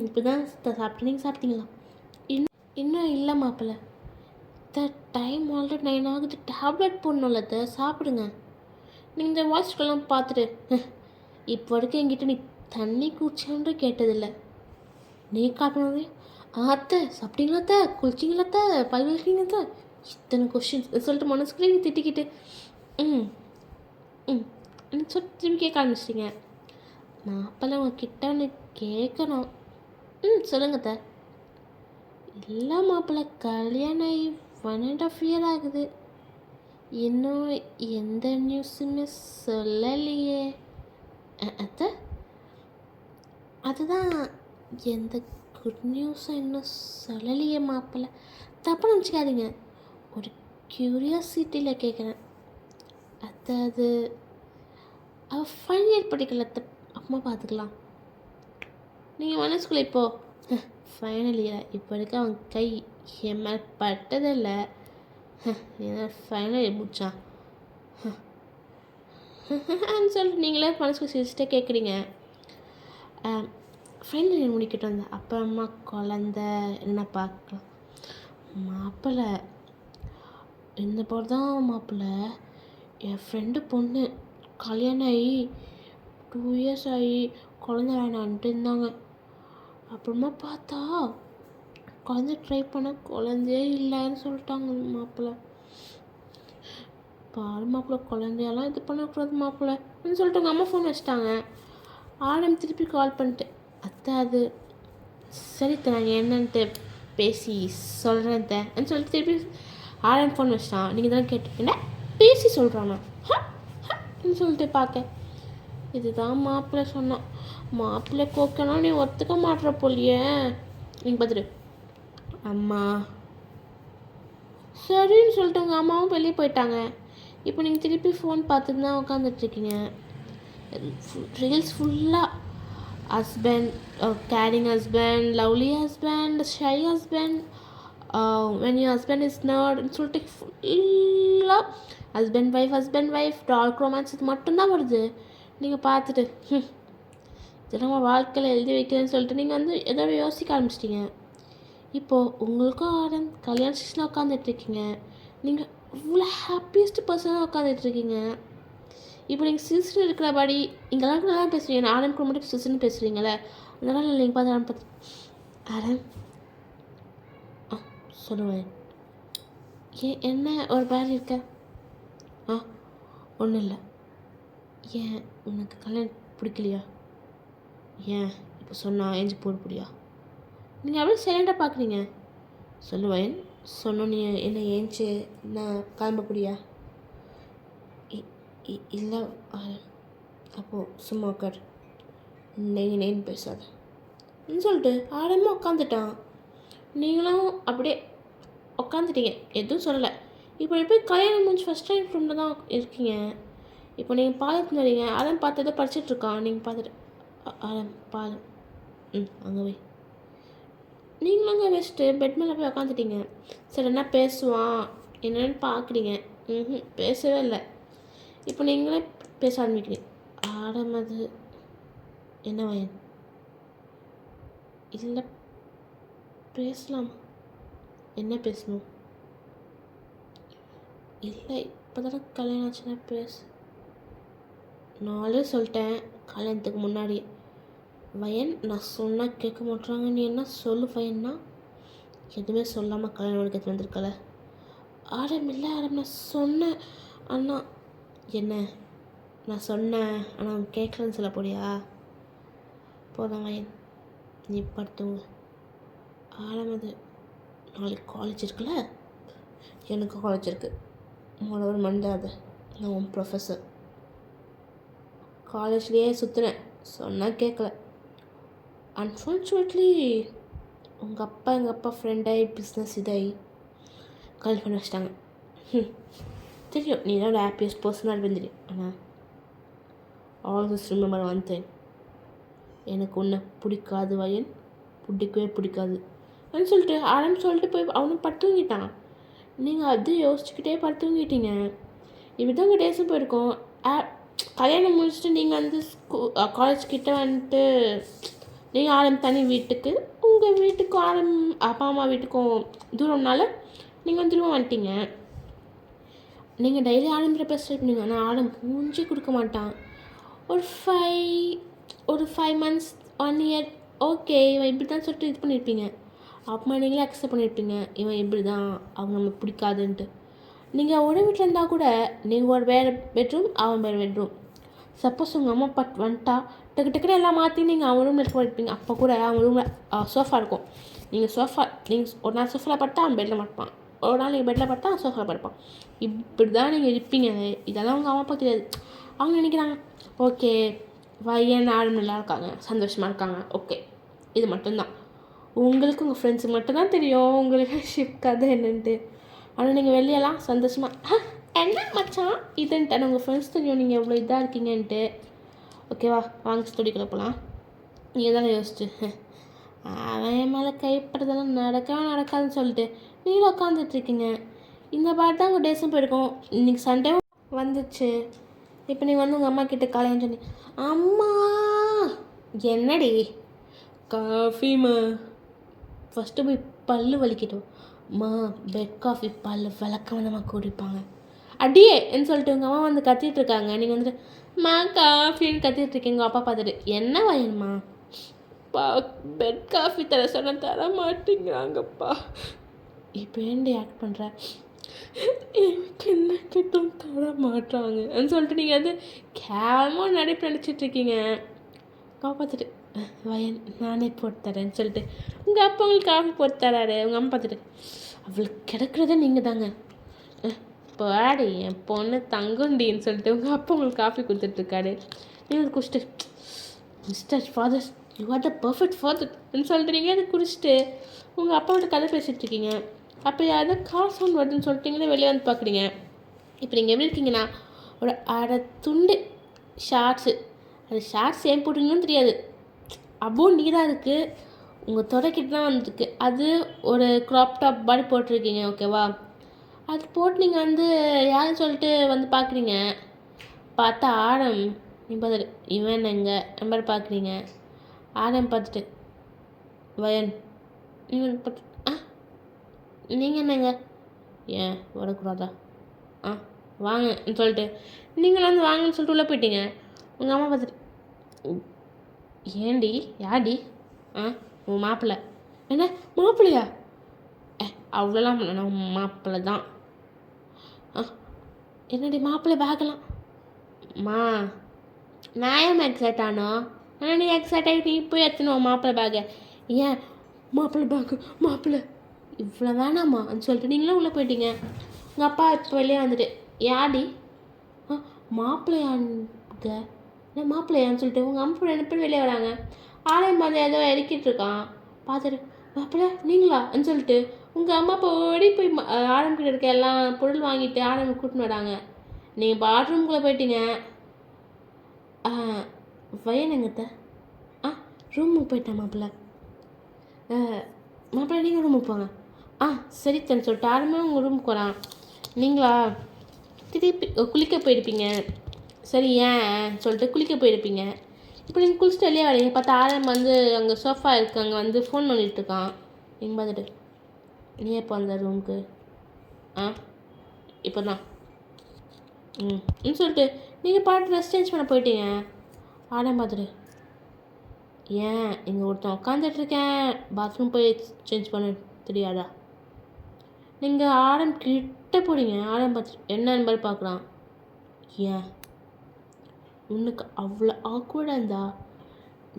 இப்போ தான் சாப்பிட்டேன். நீங்கள் சாப்பிட்டீங்களா? இன்னும் இல்லை மாப்பிள்ளை. டைம் ஆல்ரெடி 9 ஆகுது. டேப்லெட் போடணும்ல அத்தை, சாப்பிடுங்க. நீங்கள் இந்த வாட்ச்கெல்லாம் பார்த்துட்டு இப்போ வரைக்கும் என்கிட்ட நீ தண்ணி குடிச்சான்ற கேட்டதில்லை. நீ காப்பினதே அத்தை சாப்பிட்டீங்களா அத்தை, குளிச்சிங்களா அத்தை, பல் விளக்கீங்க அத்தை, இத்தனை கொஷின்ஸ் சொல்லிட்டு மனசுக்குள்ளே திட்டிக்கிட்டு ம் ம் சொல்லிட்டு திரும்பி கேட்க ஆரம்பிச்சிட்டிங்க. மாப்பிள்ளை உங்ககிட்ட ஒன்று கேட்கணும். சொல்லுங்க த. இல்லை மாப்பிள்ளை, கல்யாணம் ஆகி 1.5 year ஆகுது, இன்னும் எந்த நியூஸுமே சொல்லலையே. அத்தை, அதுதான் எந்த குட் நியூஸும் இன்னும் சொல்லலையே மாப்பிள்ளை. தப்பாக நினச்சிக்காதீங்க, ஒரு க்யூரியாசிட்டியில் கேட்குறேன் அத்தை. அது அவள் ஃபைனல் இயர் படிக்கல அத்தை, அப்புறமா பார்த்துக்கலாம். நீங்கள் மனசுக்குள்ளே இப்போது ஃபைனல் இயர் இப்போ இருக்க அவன் கை என் மேலே பட்டதில்லை, ஏன்னா ஃபைனல் இயர் முடிச்சான் சொல்லிட்டு நீங்களே மனசுக்கு சிரிச்சிட்டே கேட்குறீங்க. ஃபைனல் இயர் முடிக்கிட்டு வந்தேன், அப்புறமா குழந்த என்ன பார்க்கலாம். மாப்பிள்ளை இந்த போல் தான் மாப்பிள்ளை, என் ஃப்ரெண்டு பொண்ணு கல்யாணம் ஆகி 2 years ஆகி குழந்த வேணான்ட்டு இருந்தாங்க. அப்புறமா பார்த்தா குழந்தை ட்ரை பண்ண குழந்தையே இல்லைன்னு சொல்லிட்டாங்க மாப்பிள்ளை. பாரு மாப்பிள்ளை, குழந்தையெல்லாம் இது பண்ணக்கூடாது மாப்பிள்ளைன்னு சொல்லிட்டு உங்கள் அம்மா ஃபோன் வச்சுட்டாங்க. ஆடம் திருப்பி கால் பண்ணிட்டு, அத்தை அது சரி நாங்கள் என்னன்ட்டு பேசி சொல்கிறேன் தன்னு சொல்லிட்டு திருப்பி ஆடம் ஃபோன் வச்சிட்டான். நீங்கள் தான் கேட்டுக்கிட்ட பேசி சொல்கிறானா சொல்லிட்டு பார்க்க, இதுதான் மாப்பிள்ளை சொன்னான். மாப்பிள்ளை கோக்கனா நீ ஒத்துக்க மாட்டுற போலியே. நீங்கள் பார்த்துட்டு அம்மா சரின்னு சொல்லிட்டு உங்கள் அம்மாவும் வெளியே போயிட்டாங்க. இப்போ நீங்கள் திருப்பி ஃபோன் பார்த்துட்டு தான் உட்காந்துட்ருக்கீங்க. ரீல்ஸ் ஃபுல்லாக husband, caring husband, lovely husband, shy husband, when your husband is நர்ட்னு சொல்லிட்டு ஃபுல்லாக ஹஸ்பண்ட் ஒய்ஃப் டார்க் ரொமான்ஸ் இது மட்டும்தான் வருது. நீங்கள் பார்த்துட்டு இதெல்லாம் வாழ்க்கையில் எழுதி வைக்கிறேன்னு சொல்லிட்டு நீங்கள் வந்து ஏதோ யோசிக்க ஆரம்பிச்சிட்டிங்க. இப்போது உங்களுக்கும் ஆடம் கல்யாண சீசனில் உட்காந்துட்ருக்கீங்க. நீங்கள் இவ்வளோ ஹாப்பியஸ்ட் பர்சனாக உட்காந்துட்ருக்கீங்க. இப்போ நீங்கள் சீசன் இருக்கிறபடி இங்கே எல்லாருக்கும் நல்லா பேசுகிறீங்க, நான் ஆடம்க்கு மட்டும் சீசன் பேசுகிறீங்களே, அதனால் நீங்கள் பார்த்து ஆடம் பார்த்து ஆடம் சொல்லுவேன். என்ன ஒரு பேர் இருக்க? ஒன்றும் இல்லை. ஏன் உனக்கு கல்யாணம் பிடிக்கலையா? ஏன் இப்போ சொன்னால் ஏஞ்சி போடப்படியா? நீங்கள் அவ்வளோ சைலண்டாக பார்க்குறீங்க. சொல்லுவேன், சொன்னோம் நீ என்ன ஏஞ்சி நான் கிளம்பப்படியா? இல்லை. அப்போது சும்மா உட்கார், நெய்ன்னு பேசாதன்னு சொல்லிட்டு ஆடமாக உட்காந்துட்டான். நீங்களும் அப்படியே உட்காந்துட்டீங்க, எதுவும் சொல்லலை. இப்போ போய் கல்யாணம் முடிஞ்சு ஃபஸ்ட் டைம் ரூமில் தான் இருக்கீங்க. இப்போ நீங்கள் பார்த்துட்டு வரீங்க, ஆடம் பார்த்து எதோ படிச்சுட்ருக்கான். நீங்கள் பார்த்துட்டு ஆடம் பால் அங்கே போய் நீங்களும் அங்கே வச்சுட்டு பெட் மேலே போய் உட்காந்துட்டீங்க. சரி என்ன பேசுவான் என்னென்னு பார்க்குறீங்க. பேசவே இல்லை. இப்போ நீங்களே பேச ஆரம்பிக்கிறீங்க. ஆடம் அது என்ன வயன்? இல்லை பேசலாமா? என்ன பேசணும்? இல்லை இப்போ தானே கல்யாணம் ஆச்சுன்னா பேசு. நாளே சொல்லிட்டேன் கல்யாணத்துக்கு முன்னாடி. வயன் நான் சொன்னால் கேட்க மாட்டுறாங்க, நீ என்ன சொல்லு வயன்னா? எதுவுமே சொல்லாமல் கல்யாணம் எடுத்து வந்திருக்கல. ஆடம் இல்லை ஆடம் நான் சொன்னேன் அண்ணா. என்ன நான் சொன்னேன் ஆனால் அவன் கேட்கலன்னு சொல்ல போறியா? போதான் வயன், நீ படுத்துங்க. ஆடம் அது நாளைக்கு காலேஜ் இருக்குல்ல? எனக்கு காலேஜ் இருக்குது. ஒரு மண்டாத, நான் உன் ப்ரொஃபஸர். காலேஜ்லேயே சுற்றுனேன், சொன்னால் கேட்கல. அன்ஃபார்ச்சுனேட்லி உங்கள் அப்பா எங்கள் அப்பா ஃப்ரெண்டாகி பிஸ்னஸ் இதாகி கால் பண்ணி வச்சிட்டாங்க. தெரியும் நீ தான் ஹாப்பியஸ்ட் பர்சனாக இருப்பேன் தெரியும். ஆனால் ஆல்வேஸ் ரிமெம்பர் ஒன் திங், எனக்கு உன்னை பிடிக்காது வயன், பிடிக்கவே பிடிக்காது அப்படின்னு சொல்லிட்டு ஆரம்பி சொல்லிட்டு போய் அவனும் படுத்துங்கிட்டான். நீங்கள் அது யோசிச்சுக்கிட்டே படுத்துங்கிட்டீங்க. இப்படி தான் உங்கள் டேஸும் போயிருக்கோம். கல்யாணம் முடிச்சுட்டு நீங்கள் வந்து காலேஜ் கிட்டே வந்துட்டு நீங்கள் ஆரம்பி தனி வீட்டுக்கு, உங்கள் வீட்டுக்கும் அப்பா அம்மா வீட்டுக்கும் தூரம்னால நீங்கள் வந்து திரும்ப வந்துட்டீங்க. நீங்கள் டெய்லி ஆரம்பிக்கிற பேச பண்ணீங்க. ஆனால் ஆடம் மூஞ்சி கொடுக்க மாட்டான். ஒரு 5 months 1 year ஓகே இப்படி தான் சொல்லிட்டு இது பண்ணியிருப்பீங்க. அப்போ நீங்களே அக்செப்ட் பண்ணியிருப்பீங்க இவன் இப்படி தான், அவங்க நம்மளுக்கு பிடிக்காதுன்ட்டு. நீங்கள் ஒரே வீட்டில் இருந்தால் கூட நீங்கள் ஒரு வேறு பெட்ரூம், அவன் வேறு பெட்ரூம். சப்போஸ் உங்கள் அம்மா அப்பா வந்துட்டா டக்கு டக்குன்னு எல்லாம் மாற்றி நீங்கள் அவன் ரூமில் இருப்பீங்க. அப்போ கூட அவங்க ரூமில் சோஃபா இருக்கும். நீங்கள் ஒரு நாள் சோஃபாவில் படுத்தா அவன் பெட்டில் படுப்பான், ஒரு நாள் நீங்கள் பெட்டில் படுத்தா அவன் சோஃபாவில் படுப்பான். இப்படி தான் நீங்கள் இருப்பீங்க. இதெல்லாம் உங்கள் அம்மா அப்பா தெரியாது. அவங்க நினைக்கிறாங்க ஓகே பையன் ஆளும் நல்லா இருக்காங்க, சந்தோஷமாக இருக்காங்க, ஓகே இது மட்டும்தான். உங்களுக்கு உங்கள் ஃப்ரெண்ட்ஸுக்கு மட்டும்தான் தெரியும் உங்களுக்கு ஷிப் கதை என்னன்ட்டு. ஆனால் நீங்கள் வெளியெல்லாம் சந்தோஷமாக என்ன மச்சான் இதுன்ட்டு உங்கள் ஃப்ரெண்ட்ஸ் தெரியும் நீங்கள் எவ்வளோ இதாக இருக்கீங்கன்ட்டு. ஓகேவா, வாங்க ஸ்டோரிக்குள்ளே போகலாம். நீங்கள் தானே யோசிச்சு அவன் என் மேலே கைப்படுறதெல்லாம் நடக்காதுன்னு சொல்லிட்டு நீங்களும் உட்காந்துட்ருக்கீங்க. இந்த பாட்டு தான் உங்கள் டேஸும் போயிருக்கோம். இன்றைக்கி சண்டேவும் வந்துச்சு. இப்போ நீங்கள் வந்து உங்கள் அம்மா கிட்டே காலைன்னு சொன்னி அம்மா என்னடி காஃபிமா ஃபஸ்ட்டு போய் பல்லு வலிக்கிட்டோம் பெட் காஃபி பல்லு விளக்க வந்தம்மா குடிப்பாங்க அடியே என்ன சொல்லிட்டு உங்கள் அம்மா வந்து கத்திட்டு இருக்காங்க. நீங்கள் வந்துட்டு காஃபின்னு கத்திட்டு இருக்கீங்க. உங்கள் அப்பா பார்த்துட்டு என்ன வேணுமா பெட் காஃபி தர சொன்ன தர மாட்டேங்கிறாங்கப்பா. இப்போ ஏண்டி ஆக்ட் பண்ணுற எனக்கு என்ன கிட்டும் தர மாட்டாங்கன்னு சொல்லிட்டு நீங்கள் வந்து கேவலமாக நடிச்சிட்ருக்கீங்க. பார்த்துட்டு வயன் நானே போட்டு தரேன்னு சொல்லிட்டு உங்கள் அப்பா உங்களுக்கு காஃபி போட்டு தராரு. உங்கள் அம்மா பார்த்துட்டு அவளுக்கு கிடக்கிறதே நீங்கள் தாங்க பாடி என் பொண்ணு தங்குண்டின்னு சொல்லிட்டு உங்கள் அப்பா உங்களுக்கு காஃபி கொடுத்துட்ருக்காரு. நீங்கள் குடிச்சிட்டு mister father you are the perfect ஃபாதர்ன்னு சொல்லிட்டு நீங்கள் அதை குடிச்சிட்டு உங்கள் அப்பாவோட கதை பேசிகிட்ருக்கீங்க. அப்போ யாராவது கார் சவுண்ட் வருதுன்னு சொல்லிட்டீங்களே வெளியே வந்து பார்க்குறீங்க. இப்போ நீங்கள் எப்படி இருக்கீங்கன்னா ஒரு அரை துண்டு ஷார்ட்ஸு, அது ஷார்ட்ஸ் ஏன் போட்டிங்கன்னு தெரியாது, அவ்வளோ நீராக இருக்குது, உங்கள் தொடைக்கிட்ட தான் வந்துருக்கு. அது ஒரு க்ராப் டாப் மாதிரி போட்டிருக்கீங்க ஓகேவா. அது போட்டு நீங்கள் வந்து யாருன்னு சொல்லிட்டு வந்து பார்க்குறீங்க. பார்த்தா ஆடம். நீங்கள் பார்த்துட்டு இவன் எங்கள் நம்பர் பார்க்குறீங்க. ஆடம் பார்த்துட்டு வயன் நீங்கள் பார்த்து நீங்கள் என்னங்க ஏன் வரக்கூடாதா வாங்கன்னு சொல்லிட்டு நீங்கள் வந்து வாங்கன்னு சொல்லிட்டு உள்ளே போயிட்டீங்க. உங்கள் அம்மா பார்த்துட்டு ஏண்டி யாடி உன் மாப்பிள்ளை என்ன மாப்பிள்ளையா அவ்வளோலாம் நான் மாப்பிள்ளை தான். என்னடி மாப்பிள்ளை பேகலாம் நான் ஏன் எக்ஸைட் ஆனோ ஆனால் நீ எக்ஸைட் ஆகிட்டு நீ போய் எடுத்துனோம் மாப்பிள்ளை பேகை. ஏன் மாப்பிள்ளை பேக்கு மாப்பிள்ளை இவ்வளோ வேணாமான்னு சொல்லிட்டு நீங்களும் உள்ளே போயிட்டீங்க. உங்கள் அப்பா இப்போ வெளியே வந்துட்டு யாடி மாப்பிள்ளையாங்க மாப்பிள்ளையான்னு சொல்லிட்டு உங்கள் அம்மா 2 பேர் வெளியே வராங்க. ஆலயம் வந்து ஏதோ இறக்கிட்டு இருக்கான். பார்த்துட்டு மாப்பிள்ளை நீங்களான்னு சொல்லிட்டு உங்கள் அம்மா அப்பா ஓடி போய் ஆரம்பிக்கிட்ட இருக்க எல்லாம் பொருள் வாங்கிட்டு ஆரம்பி கூட்டின்னு வராங்க. நீங்கள் பாத்ரூம்குள்ளே போயிட்டீங்க. வயனுங்கத்த ரூமுக்கு போயிட்டேன் மாப்பிள்ளை. மாப்பிள்ளை நீங்கள் ரூமுக்கு போங்க. சரி தன்னு சொல்லிட்டு ஆரம்பமே உங்கள் ரூமுக்கு வரான். நீங்களா திருப்பி குளிக்க போயிருப்பீங்க. சரி ஏன் சொல்லிட்டு குளிக்க போயிருப்பீங்க. இப்போ நீங்கள் குளிச்சுட்டு வெளியே வரீங்க. பார்த்தா ஆரம் வந்து அங்கே சோஃபா இருக்குது, அங்கே வந்து ஃபோன் பண்ணிகிட்ருக்கான். நீங்கள் பார்த்துட்டு நீ எப்போ வந்த ரூமுக்கு இப்போ தான் சொல்லிட்டு நீங்கள் பாட்டு ட்ரெஸ் சேஞ்ச் பண்ண போயிட்டீங்க. ஆடம் பார்த்துட்டு ஏன் இங்கே ஒருத்தன் உட்காந்துட்ருக்கேன் பாத்ரூம் போய் சேஞ்ச் பண்ண தெரியாதா. நீங்கள் ஆடம் கிட்ட போகிறீங்க. ஆடம் பார்த்துட்டு என்ன நம்பர் பார்க்குறான். ஏன் உனக்கு அவ்வளோ ஆக்வர்டாக இருந்தா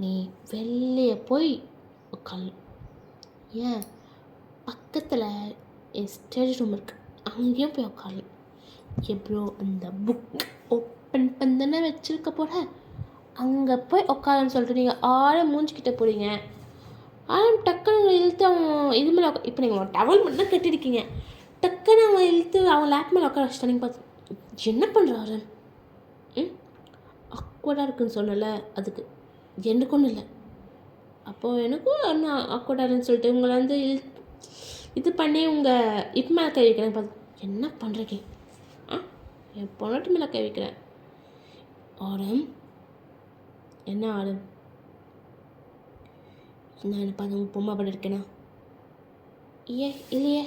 நீ வெளியே போய் உட்கால். ஏன் பக்கத்தில் என் ஸ்டடி ரூம் இருக்குது, அங்கேயும் போய் உட்கால். எப்போ அந்த புக் ஓப்பன் பண்ணதானே வச்சுருக்க போகிற, அங்கே போய் உட்காருன்னு சொல்லிட்டு நீங்கள் ஆழம் மூஞ்சிக்கிட்ட போகிறீங்க. ஆழம் டக்குன்னு இழுத்து அவன் இது மேலே இப்போ நீங்கள் டவல் மட்டும் தான் கட்டியிருக்கீங்க. டக்குன்னு அவன் இழுத்து அவன் லேப் மேலே உட்கார வச்சுட்டா. நீங்கள் பார்த்து என்ன பண்ணுறாரு அக்வர்டாக இருக்குன்னு சொன்னல, அதுக்கு எனக்கு ஒன்றும் இல்லை. அப்போது எனக்கும் என்ன அக்வர்டாக சொல்லிட்டு உங்களை வந்து இது பண்ணி உங்கள் இப்போ மேலே கை வைக்கிறேன். பார்த்து என்ன பண்ணுறீங்க என் பொண்ணாட்டு மேலே கை வைக்கிறேன். ஆடம் என்ன ஆடம் நான் என்ன பார்த்து உங்கள் பொம்மை படம் இருக்கேனா இல்லையே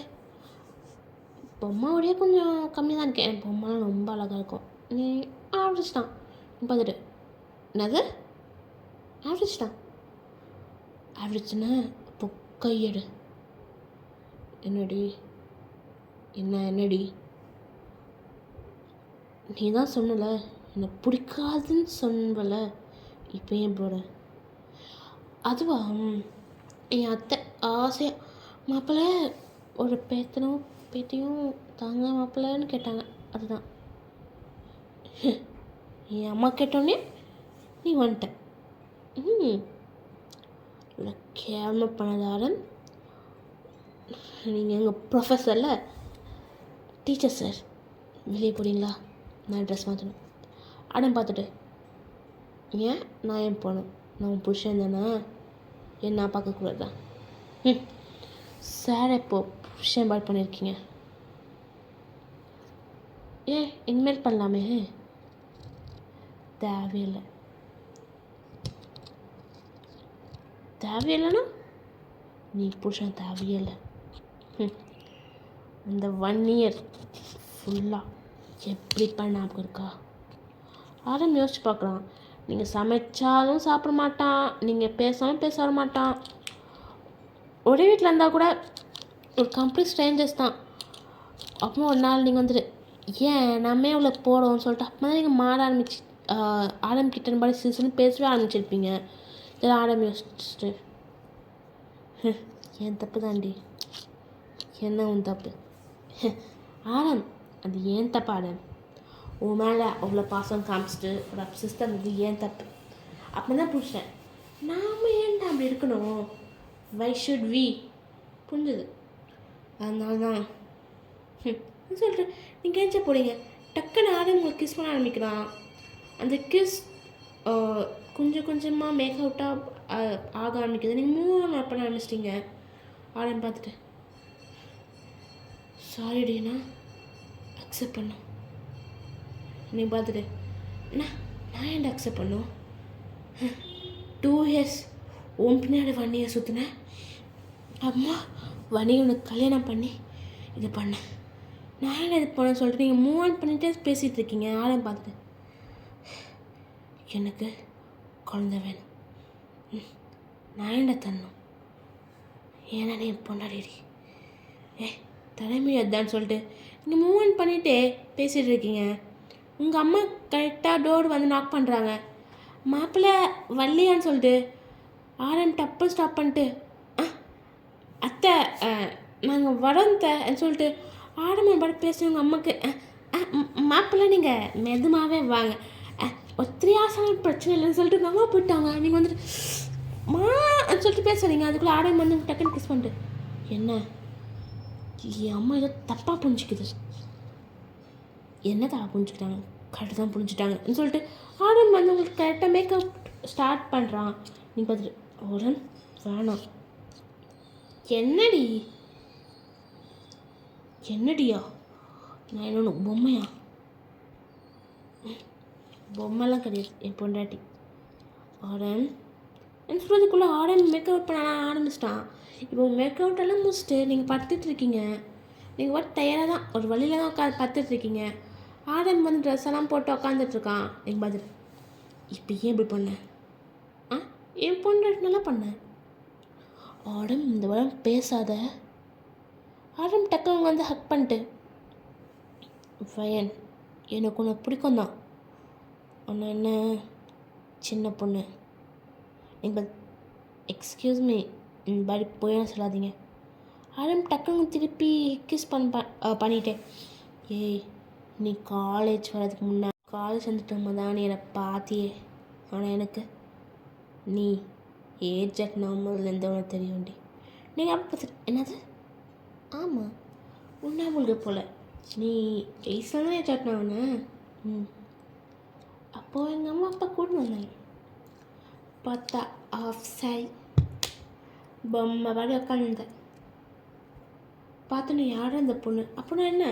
பொம்மாவோடையே கொஞ்சம் கம்மி தான் இருக்கேன். என் பொம்மைலாம் ரொம்ப அழகாக இருக்கும். நீ ஆவரேஜ் தான். பார்த்துட்டு என்னது ஆவரேஜ் தான். ஆவரேஜ்னா இப்போ கையெடு என்னடி? என்னடி? நீ தான் சொன்னல எனக்கு பிடிக்காதுன்னு சொன்னல, இப்போ ஏன் போகிற? அதுவா, என் அத்தை ஆசையாக மாப்பிள்ளை ஒரு பேத்தியும் தாங்க மாப்பிள்ளைன்னு கேட்டாங்க. அதுதான் என் அம்மா கேட்டோன்னே நீ வந்துட்ட. இல்லை கேவலமாக பண்ணதாரன். நீங்கள் எங்கள் ப்ரொஃபஸரில் டீச்சர் சார், வெளியே போகிறீங்களா? நான் ட்ரெஸ் மாற்றணும். அடம் பார்த்துட்டு, ஏன் நான் ஏன் போகணும்? நான் உன் புருஷன் தானே, ஏன் நான் பார்க்கக்கூடாதா? சார் இப்போது புருஷன் பாட் பண்ணியிருக்கீங்க, ஏன் இனிமேல் பண்ணலாமே? தேவையில்லைன்னா நீ புருஷன் தேவையில்லை. அந்த 1 இயர் ஃபுல்லாக எப்படி ஞாபகம் இருக்கா? ஆரம் யோசிச்சு பார்க்கலாம். நீங்கள் சமைச்சாலும் சாப்பிட மாட்டான், நீங்கள் பேசாமல் பேச வர மாட்டான். ஒரே வீட்டில் இருந்தால் கூட ஒரு கம்ப்ளீட் ஸ்ட்ரேஞ்சர்ஸ் தான். அப்போ ஒரு நாள் நீங்கள் வந்துட்டு ஏன் நம்ம இவ்வளோ போகிறோம்னு சொல்லிட்டு அப்போ தான் நீங்கள் மாற ஆரம்பிக்கிட்ட மாதிரி சீசன் பேசவே ஆரம்பிச்சிருப்பீங்க. இதெல்லாம் யோசிச்சுட்டு என் தப்பு தாண்டி. என்ன உன் தப்பு? ஆரம், அது ஏன் தப்பு ஆரம்? உன் மேலே அவ்வளோ பாசம் காமிச்சிட்டு ஒரு அப்சஸ் தான், அது ஏன் தப்பு? அப்போ தான் புருஷன். நாம் ஏன்டா அப்படி இருக்கணும்? Why should we? புரிஞ்சுது. அதனால தான் சொல்லிட்டு நீங்கள் ஏஞ்சா போகிறீங்க. டக்குன்னு ஆரம் உங்களுக்கு கிஸ் பண்ண ஆரம்பிக்கிறான். அந்த கிஸ் கொஞ்சம் கொஞ்சமாக மேக் அவுட்டாக ஆக ஆரம்பிக்குது. நீங்கள் மூவ் பண்ண ஆரம்பிச்சிட்டிங்க. ஆரம் பார்த்துட்டு சாரிடினா அக்செப்ட் பண்ணும். நீ பார்த்துட்டு நான் ஏன்டா அக்செப்ட் பண்ணும்? 2 இயர்ஸ் உன் பின்னாடி 1 இயர் சுற்றினேன். அம்மா வணிகனுக்கு கல்யாணம் பண்ணி இது பண்ணேன். நான் என்ன இது பண்ண சொல்லிட்டு நீங்கள் மூவ் ஆன் பண்ணிகிட்டே பேசிகிட்டு இருக்கீங்க. ஆரம் பார்த்துட்டு எனக்கு குழந்தை வேணும். நான் என்ன தரணும்? ஏன்னா நீ பொண்டாடிடி தலைமை அதான்னு சொல்லிட்டு நீங்கள் மூவ் ஆன் பண்ணிகிட்டே பேசிகிட்டு இருக்கீங்க. உங்கள் அம்மா கரெக்டாக டோர் வந்து நாக் பண்ணுறாங்க. மாப்பிள்ளை வரலையான்னு சொல்லிட்டு ஆரம் டப்பு ஸ்டாப் பண்ணிட்டு அத்தை நாங்கள் வரோம் தன்னு சொல்லிட்டு ஆரம்பம் படம் பேசுகிறவங்க அம்மாவுக்கு மாப்பிள்ளை நீங்கள் மெதுமாகவே வாங்க, ஒரு 3 hours பிரச்சனை இல்லைன்னு சொல்லிட்டு அம்மா போயிட்டாங்க. நீங்கள் வந்துட்டு சொல்லிட்டு பேசுகிறீங்க. அதுக்குள்ளே ஆடம் வந்து டக்குன்னு கிஸ் பண்ணிட்டு என்ன என் அம்மா ஏதோ தப்பாக புரிஞ்சிக்குது. என்ன தப்பாக புரிஞ்சுக்கிட்டாங்க? கரெக்டாக தான் புரிஞ்சுட்டாங்கன்னு சொல்லிட்டு ஆடம் வந்து உங்களுக்கு கரெக்டாக மேக்கப் ஸ்டார்ட் பண்ணுறான். நீங்கள் பார்த்துட்டு உடன் வேணாம். என்னடியா? நான் என்னொன்று பொம்மையா? பொம்மைலாம் கிடையாது, என் பொண்டாட்டி. ஆடன் என்ன சொல்கிறதுக்குள்ளே ஆடன் மேக்கப் பண்ண ஆரம்பிச்சிட்டான். இப்போ மேக்கப் எல்லாம் முடிச்சுட்டு நீங்கள் படுத்துட்ருக்கீங்க. நீங்கள் ஒரு டயராக தான் ஒரு வழியில் தான் படுத்துட்ருக்கீங்க. ஆடன் வந்து ட்ரெஸ் எல்லாம் போட்டு உக்காந்துட்ருக்கான். நீங்கள் பார்த்துட்டு இப்போ ஏன் இப்படி பண்ணேன்? என் பொண்டாட்டி நல்லா பண்ணேன். ஆடம் இந்த வரம் பேசாத. ஆடம் டக்குன்னு வந்து ஹக் பண்ணிட்டு வயன் எனக்கு உன்னை பிடிக்கும் தான், ஆனால் என்ன சின்ன பொண்ணு. நீங்கள் எக்ஸ்கியூஸ் மீ இந்த மாதிரி போய் சொல்லாதீங்க. ஆடம் டக்குன்னு திருப்பி கிஸ் பண்ணிட்டேன். ஏய் நீ காலேஜ் வரதுக்கு முன்னாடி காலேஜ் வந்துட்டு தான் நீ என்னை பார்த்தியே. ஆனால் எனக்கு நீ ஏஜெக்ட் நார்மல்லேருந்து உனக்கு தெரியும்டி. நீங்கள் அப்போ பார்த்துட்டு என்னது? ஆமாம் உன்னா உங்களுக்கு போல் நீ ஏஜ்லாம் தான் ஏஜெக்ட்னாவண்ணே. அப்போது எங்கள் அம்மா அப்பா கூட வந்தாங்க. பார்த்தா ஆஃப் சாரி பொம்மை பாடி உட்காந்துருந்தேன். பார்த்தோன்னே யாரும் அந்த பொண்ணு அப்படின்னா என்ன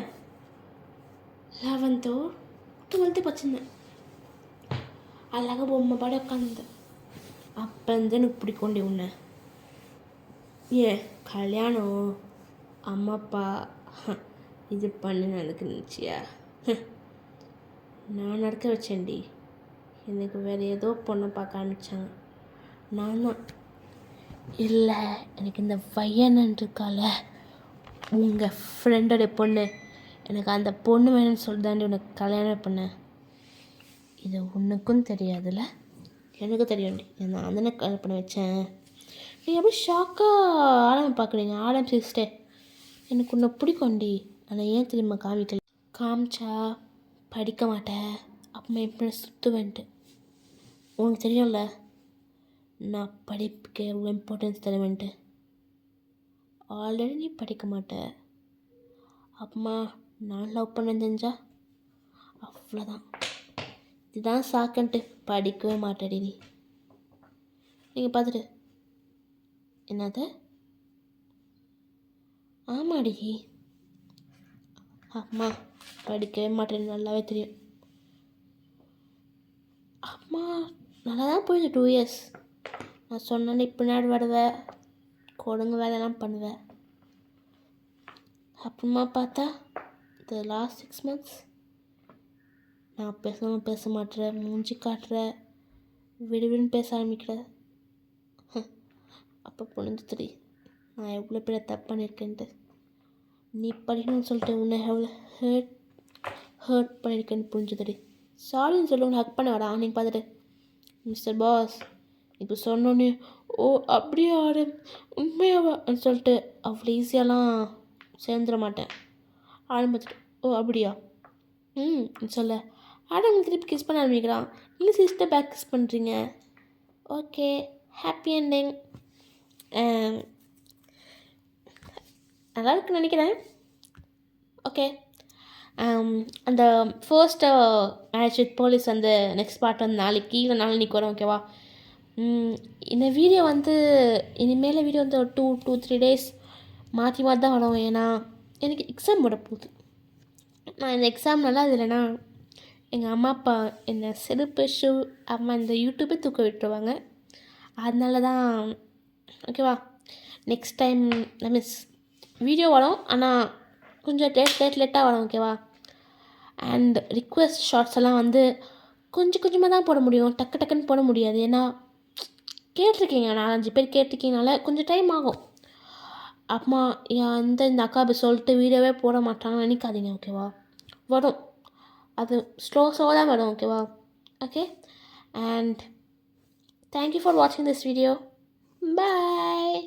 11th or 12th படிச்சிருந்தேன். அழகாக பொம்மை பாடி உட்காந்துருந்தேன். அப்போ இருந்து எனக்கு பிடிக்கொண்டே உன்னை. ஏன் கல்யாணம் அம்மா அப்பா இது பண்ணு எனக்கு நினச்சியா? நான் நடக்க வச்சேன்டி. எனக்கு வேறு ஏதோ பொண்ணை பார்க்க ஆரம்பித்தாங்க. நான் தான் இல்லை எனக்கு இந்த பையன் இருக்கால உங்கள் ஃப்ரெண்டோடைய பொண்ணு எனக்கு அந்த பொண்ணு வேணும்னு சொல்லி தாண்டி உனக்கு கல்யாணம் பண்ணேன். இது உனக்கும் தெரியாதுல்ல, எனக்கு தெரியும்டி. நான் தானே கல்யாணம் பண்ண வச்சேன். நீ எப்படி ஷாக்காக ஆடம் பார்க்குறீங்க? ஆடம் சிஸ்டர், எனக்கு உன்னை பிடிக்கும்டி. ஆனால் ஏன் தெரியுமா காமிக்கல? காமிச்சா படிக்க மாட்டேன், அப்புறமா எப்படி சுற்றுவேன்ட்டு. உனக்கு தெரியும்ல நான் படிப்புக்கு எவ்வளோ இம்பார்ட்டன்ஸ் தருவேன்ட்டு. ஆல்ரெடி நீ படிக்க மாட்டேன், அப்புறமா நான் லவ் பண்ண தெரிஞ்சா அவ்வளோதான். இதுதான் சாக்கன்ட்டு படிக்கவே மாட்டேடி நீ. நீங்கள் பார்த்துட்டு என்னது? ஆமாடி, அம்மா படிக்கவே மாட்டேன்னு நல்லாவே தெரியும். அம்மா நல்லா தான் போயிடுது 2 years. நான் சொன்னேன்னு பின்னாடி வருவேன், கொடுங்க வேலையெல்லாம் பண்ணுவேன். அப்புறமா பார்த்தா இந்த லாஸ்ட் 6 months நான் பேசணும் பேச மாட்டேன், மூஞ்சி காட்டுறேன், விடுவிடுன்னு பேச ஆரம்பிக்கிறேன். அப்போ புரிஞ்சுதுடி நான் எவ்வளோ பெரிய தப்பு பண்ணியிருக்கேன்ட்டு. நீ படிக்கணும்னு சொல்லிட்டு உன்னை எவ்வளோ ஹர்ட் பண்ணியிருக்கேன்னு புரிஞ்சுதுடி. சாரின்னு சொல்லி உன்னை ஹக் பண்ண வரா. நீங்கள் பார்த்துட்டு மிஸ்டர் பாஸ் இப்போ சொன்னோன்னே ஓ அப்படியே ஆடம் உண்மையாவான்னு சொல்லிட்டு அவ்வளோ ஈஸியாலாம் சேர்ந்துட மாட்டேன். ஆரம்பிச்சுட்டு ஓ அப்படியா சொல்ல ஆடம் திருப்பி கிஸ் பண்ண ஆரம்பிக்கிறான். இல்லை சிஸ்டர் பேக் கிஸ் பண்ணுறீங்க. Okay happy ending. நல்லா இருக்குன்னு நினைக்கிறேன். ஓகே, அந்த ஃபர்ஸ்ட் மேட்ச் வித் போலீஸ் அந்த நெக்ஸ்ட் பார்ட் வந்து நாளைக்கு இல்லை நாளைக்கு வரும். ஓகேவா? இந்த வீடியோ வந்து இனிமேல் வீடியோ வந்து ஒரு 2-3 days மாற்றி மாற்றி தான் வரும். ஏன்னா எனக்கு எக்ஸாம் போட போகுது. நான் இந்த எக்ஸாம் நல்லா இல்லைன்னா எங்கள் அம்மா அப்பா என்னை செருப்பு ஷூ அம்மா இந்த யூடியூப்பே தூக்க விட்டுருவாங்க. அதனால தான் ஓகேவா நெக்ஸ்ட் டைம் மீன்ஸ் வீடியோ வரும், ஆனால் கொஞ்சம் லேட்டாக வரும். ஓகேவா? அண்ட் ரிக்வெஸ்ட் ஷார்ட்ஸ் எல்லாம் வந்து கொஞ்சம் கொஞ்சமாக தான் போட முடியும், டக்குன்னு போட முடியாது. ஏன்னா கேட்டிருக்கீங்க, 4-5 பேர் கேட்டிருக்கீங்கனால கொஞ்சம் டைம் ஆகும். அம்மா இந்த அக்கா அப்படி சொல்லிட்டு வீடியோவே போட மாட்டாங்கன்னு நினைக்காதீங்க. ஓகேவா? வரும், அது ஸ்லோவாக தான் வரும். ஓகேவா? ஓகே, அண்ட் தேங்க்யூ ஃபார் வாட்சிங் திஸ் வீடியோ. பாய்.